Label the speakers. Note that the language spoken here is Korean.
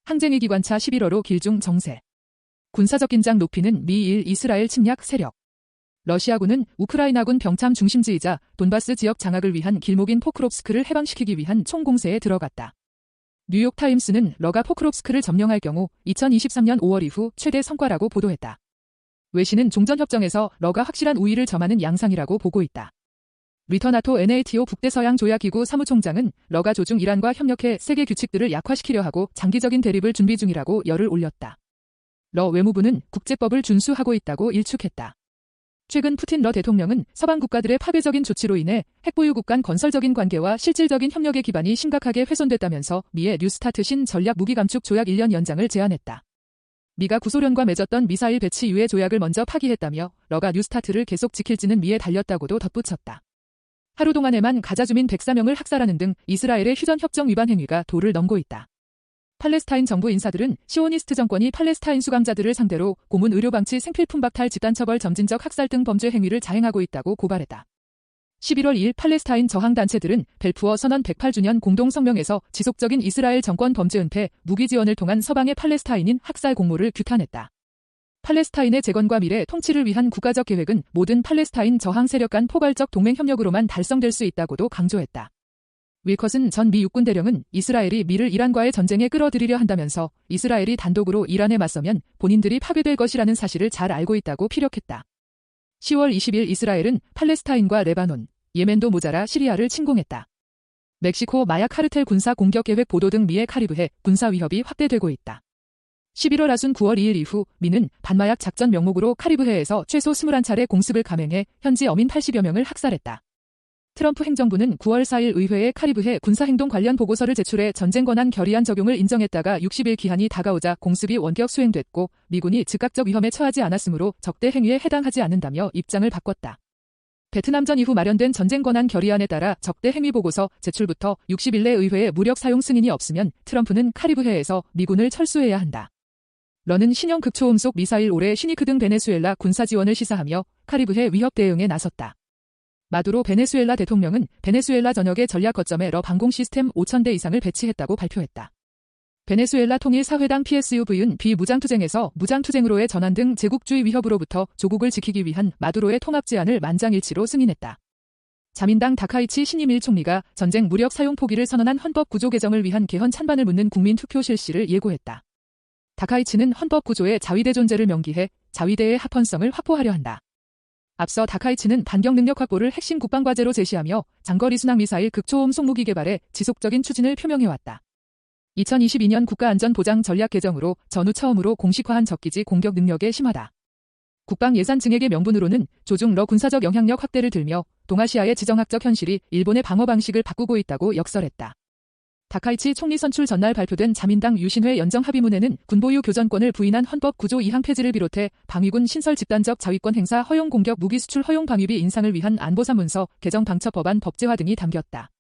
Speaker 1: 항쟁의 기관차 11호로 길중 정세. 군사적 긴장 높이는 미일 이스라엘 침략 세력. 러시아군은 우크라이나군 병참 중심지이자 돈바스 지역 장악을 위한 길목인 포크롭스크를 해방시키기 위한 총공세에 들어갔다. 뉴욕타임스는 러가 포크롭스크를 점령할 경우 2023년 5월 이후 최대 성과라고 보도했다. 외신은 종전협정에서 러가 확실한 우위를 점하는 양상이라고 보고 있다. 리터나토 NATO 북대서양조약기구 사무총장은 러가 조중 이란과 협력해 세계 규칙들을 약화시키려 하고 장기적인 대립을 준비 중이라고 열을 올렸다. 러 외무부는 국제법을 준수하고 있다고 일축했다. 최근 푸틴 러 대통령은 서방 국가들의 파괴적인 조치로 인해 핵보유국 간 건설적인 관계와 실질적인 협력의 기반이 심각하게 훼손됐다면서 미의 뉴스타트 신 전략 무기 감축 조약 1년 연장을 제안했다. 미가 구소련과 맺었던 미사일 배치 유예 조약을 먼저 파기했다며 러가 뉴스타트를 계속 지킬지는 미에 달렸다고도 덧붙였다. 하루 동안에만 가자 주민 104명을 학살하는 등 이스라엘의 휴전협정 위반 행위가 도를 넘고 있다. 팔레스타인 정부 인사들은 시오니스트 정권이 팔레스타인 수감자들을 상대로 고문 의료방치 생필품 박탈 집단처벌 점진적 학살 등 범죄 행위를 자행하고 있다고 고발했다. 11월 2일 팔레스타인 저항단체들은 벨푸어 선언 108주년 공동성명에서 지속적인 이스라엘 정권 범죄 은폐, 무기 지원을 통한 서방의 팔레스타인인 학살 공모를 규탄했다. 팔레스타인의 재건과 미래 통치를 위한 국가적 계획은 모든 팔레스타인 저항 세력 간 포괄적 동맹 협력으로만 달성될 수 있다고도 강조했다. 윌컷은 전 미 육군 대령은 이스라엘이 미를 이란과의 전쟁에 끌어들이려 한다면서 이스라엘이 단독으로 이란에 맞서면 본인들이 파괴될 것이라는 사실을 잘 알고 있다고 피력했다. 10월 20일 이스라엘은 팔레스타인과 레바논, 예멘도 모자라 시리아를 침공했다. 멕시코 마약 카르텔 군사 공격 계획 보도 등 미의 카리브해 군사 위협이 확대되고 있다. 11월 하순 9월 2일 이후 미는 반마약 작전 명목으로 카리브해에서 최소 21차례 공습을 감행해 현지 어민 80여 명을 학살했다. 트럼프 행정부는 9월 4일 의회에 카리브해 군사행동 관련 보고서를 제출해 전쟁 권한 결의안 적용을 인정했다가 60일 기한이 다가오자 공습이 원격 수행됐고 미군이 즉각적 위험에 처하지 않았으므로 적대 행위에 해당하지 않는다며 입장을 바꿨다. 베트남전 이후 마련된 전쟁 권한 결의안에 따라 적대 행위 보고서 제출부터 60일 내 의회에 무력 사용 승인이 없으면 트럼프는 카리브해에서 미군을 철수해야 한다. 러는 신형 극초음속 미사일 올해 쉬니크 등 베네수엘라 군사 지원을 시사하며 카리브해 위협 대응에 나섰다. 마두로 베네수엘라 대통령은 베네수엘라 전역의 전략 거점에 러 방공 시스템 5,000대 이상을 배치했다고 발표했다. 베네수엘라 통일사회당 PSUV는 비무장투쟁에서 무장투쟁으로의 전환 등 제국주의 위협으로부터 조국을 지키기 위한 마두로의 통합 제안을 만장일치로 승인했다. 자민당 다카이치 신임 1총리가 전쟁 무력 사용 포기를 선언한 헌법 구조 개정을 위한 개헌 찬반을 묻는 국민 투표 실시를 예고했다. 다카이치는 헌법 구조의 자위대 존재를 명기해 자위대의 합헌성을 확보하려 한다. 앞서 다카이치는 반격 능력 확보를 핵심 국방과제로 제시하며 장거리 순항 미사일 극초음 속무기 개발에 지속적인 추진을 표명해왔다. 2022년 국가안전보장 전략 개정으로 전후 처음으로 공식화한 적기지 공격 능력의 심화다. 국방 예산 증액의 명분으로는 조중 러 군사적 영향력 확대를 들며 동아시아의 지정학적 현실이 일본의 방어 방식을 바꾸고 있다고 역설했다. 다카이치 총리 선출 전날 발표된 자민당 유신회 연정 합의문에는 군보유 교전권을 부인한 헌법 구조 2항 폐지를 비롯해 방위군 신설 집단적 자위권 행사 허용 공격 무기 수출 허용 방위비 인상을 위한 안보사 문서 개정 방첩 법안 법제화 등이 담겼다.